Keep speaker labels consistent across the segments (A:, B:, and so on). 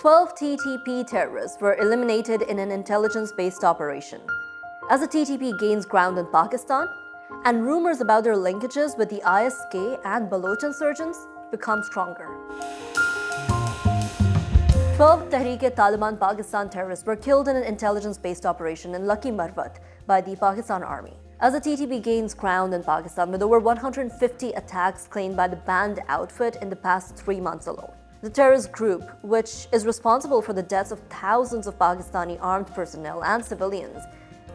A: 12 TTP terrorists were eliminated in an intelligence-based operation. As the TTP gains ground in Pakistan, and rumors about their linkages with the ISK and Baloch insurgents become stronger. 12 Tehreek-e-Taliban Pakistan terrorists were killed in an intelligence-based operation in Lakki Marwat by the Pakistan Army. As the TTP gains ground in Pakistan with over 150 attacks claimed by the banned outfit in the past 3 months alone. The terrorist group, which is responsible for the deaths of thousands of Pakistani armed personnel and civilians,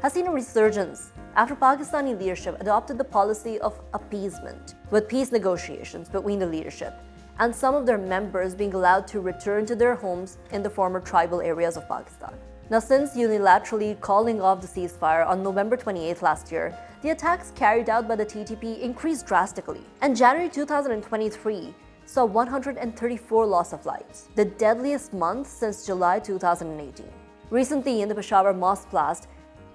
A: has seen a resurgence after Pakistani leadership adopted the policy of appeasement, with peace negotiations between the leadership and some of their members being allowed to return to their homes in the former tribal areas of Pakistan. Now, since unilaterally calling off the ceasefire on November 28th last year, the attacks carried out by the TTP increased drastically, and January 2023 saw 134 loss of lives, the deadliest month since July 2018. Recently, in the Peshawar mosque blast,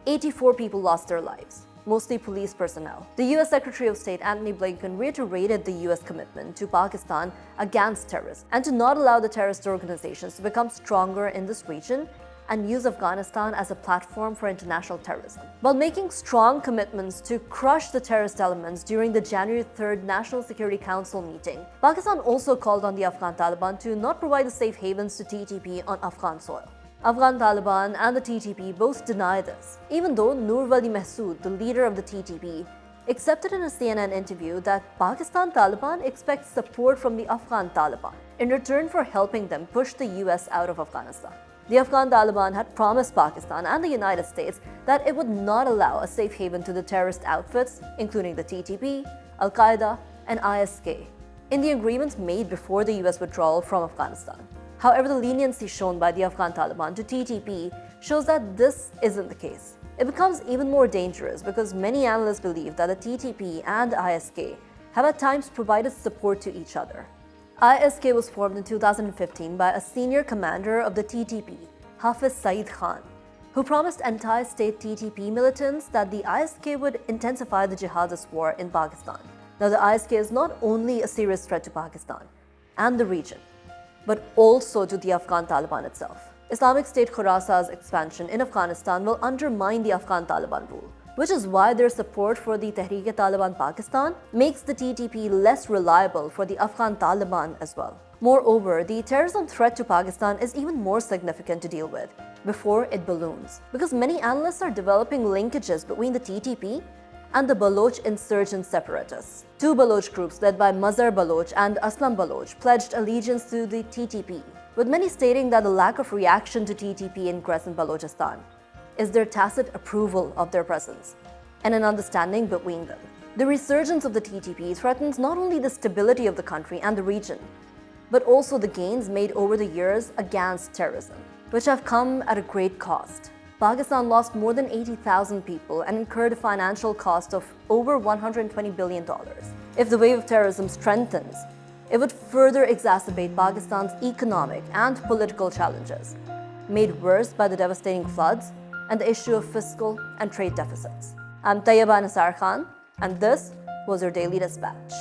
A: 84 people lost their lives, mostly police personnel. The US Secretary of State Antony Blinken reiterated the US commitment to Pakistan against terrorism and to not allow the terrorist organizations to become stronger in this region and use Afghanistan as a platform for international terrorism. While making strong commitments to crush the terrorist elements during the January 3rd National Security Council meeting, Pakistan also called on the Afghan Taliban to not provide the safe havens to TTP on Afghan soil. Afghan Taliban and the TTP both deny this, even though Nur Wali Mahsood, the leader of the TTP, accepted in a CNN interview that Pakistan Taliban expects support from the Afghan Taliban in return for helping them push the US out of Afghanistan. The Afghan Taliban had promised Pakistan and the United States that it would not allow a safe haven to the terrorist outfits, including the TTP, Al-Qaeda, and ISK, in the agreements made before the US withdrawal from Afghanistan. However, the leniency shown by the Afghan Taliban to TTP shows that this isn't the case. It becomes even more dangerous because many analysts believe that the TTP and ISK have at times provided support to each other. ISK was formed in 2015 by a senior commander of the TTP, Hafiz Saeed Khan, who promised anti-state TTP militants that the ISK would intensify the jihadist war in Pakistan. Now, the ISK is not only a serious threat to Pakistan and the region, but also to the Afghan Taliban itself. Islamic State Khorasan's expansion in Afghanistan will undermine the Afghan Taliban rule, which is why their support for the Tehreek-e-Taliban Pakistan makes the TTP less reliable for the Afghan Taliban as well. Moreover, the terrorism threat to Pakistan is even more significant to deal with before it balloons, because many analysts are developing linkages between the TTP and the Baloch insurgent separatists. Two Baloch groups led by Mazhar Baloch and Aslam Baloch pledged allegiance to the TTP, with many stating that the lack of reaction to TTP ingress in Balochistan is their tacit approval of their presence and an understanding between them. The resurgence of the TTP threatens not only the stability of the country and the region, but also the gains made over the years against terrorism, which have come at a great cost. Pakistan lost more than 80,000 people and incurred a financial cost of over $120 billion. If the wave of terrorism strengthens, it would further exacerbate Pakistan's economic and political challenges, made worse by the devastating floods and the issue of fiscal and trade deficits. I'm Tayyaba Nisar Khan, and this was your Daily Dispatch.